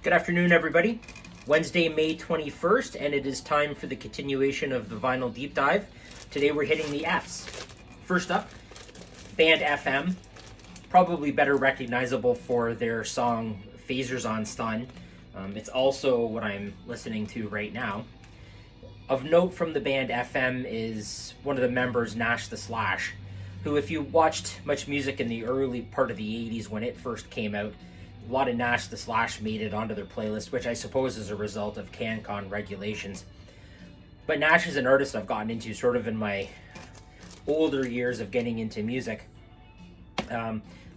Good afternoon, everybody. Wednesday, May 21st, and it is time for the continuation of the vinyl deep dive. Today we're hitting the Fs. First up, band FM, probably better recognizable for their song Phasers on Stun. It's also what I'm listening to right now. Of note from the band FM is one of the members, Nash the Slash, who, if you watched much music in the early part of the 80s when it first came out, a lot of Nash the Slash made it onto their playlist, which I suppose is a result of CanCon regulations. But Nash is an artist I've gotten into sort of in my older years of getting into music.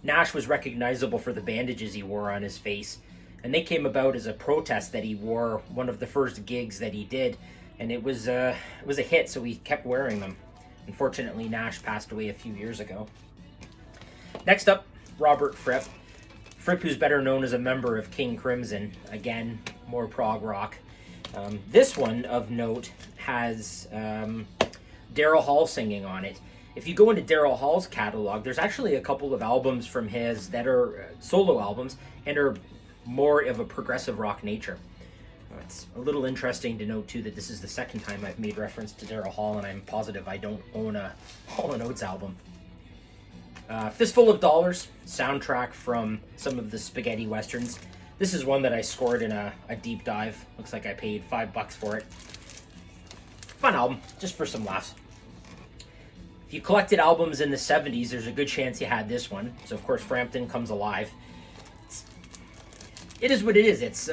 Nash was recognizable for the bandages he wore on his face, and they came about as a protest that he wore one of the first gigs that he did, and it was a hit, so he kept wearing them. Unfortunately, Nash passed away a few years ago. Next up, Robert Fripp. Fripp, who's better known as a member of King Crimson, again, more prog rock. This one, of note, has Daryl Hall singing on it. If you go into Daryl Hall's catalog, there's actually a couple of albums from his that are solo albums and are more of a progressive rock nature. It's a little interesting to note, too, that this is the second time I've made reference to Daryl Hall, and I'm positive I don't own a Hall & Oates album. Fistful of Dollars, soundtrack from some of the spaghetti westerns. This is one that I scored in a deep dive. Looks like I paid $5 for it. Fun album, just for some laughs. If you collected albums in the 70s, there's a good chance you had this one. So, of course, Frampton Comes Alive. It is what it is. It's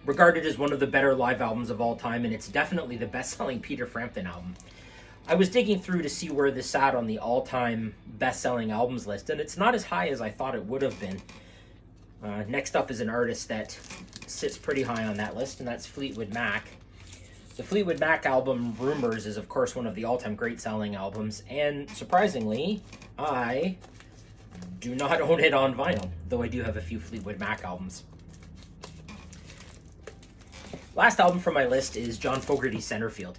regarded as one of the better live albums of all time, and it's definitely the best-selling Peter Frampton album. I was digging through to see where this sat on the all-time best-selling albums list, and it's not as high as I thought it would have been. Next up is an artist that sits pretty high on that list, and that's Fleetwood Mac. The Fleetwood Mac album, Rumours, is of course one of the all-time great-selling albums, and surprisingly, I do not own it on vinyl, though I do have a few Fleetwood Mac albums. Last album from my list is John Fogerty's Centerfield.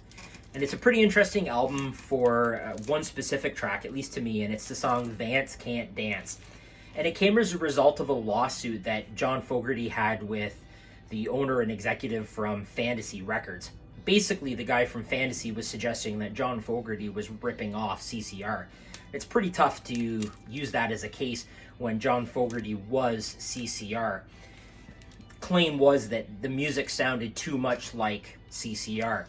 And it's a pretty interesting album for one specific track, at least to me, and it's the song Vance Can't Dance. And it came as a result of a lawsuit that John Fogerty had with the owner and executive from Fantasy Records. Basically, the guy from Fantasy was suggesting that John Fogerty was ripping off CCR. It's pretty tough to use that as a case when John Fogerty was CCR. Claim was that the music sounded too much like CCR.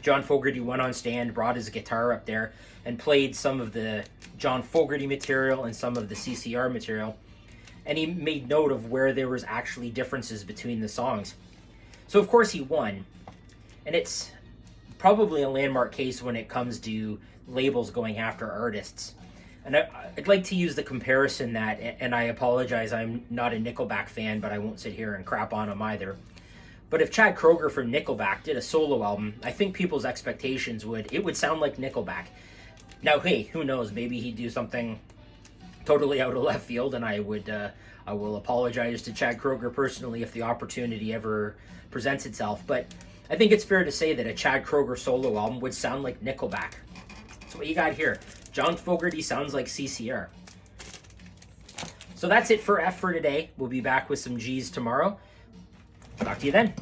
John Fogerty went on stand, brought his guitar up there, and played some of the John Fogerty material and some of the CCR material. And he made note of where there was actually differences between the songs. So of course he won. And it's probably a landmark case when it comes to labels going after artists. And I'd like to use the comparison that, and I apologize, I'm not a Nickelback fan, but I won't sit here and crap on them either. But if Chad Kroeger from Nickelback did a solo album, I think people's expectations would sound like Nickelback. Now, hey, who knows? Maybe he'd do something totally out of left field, and I will apologize to Chad Kroeger personally if the opportunity ever presents itself. But I think it's fair to say that a Chad Kroeger solo album would sound like Nickelback. That's what you got here. John Fogerty sounds like CCR. So that's it for F for today. We'll be back with some G's tomorrow. Talk to you then.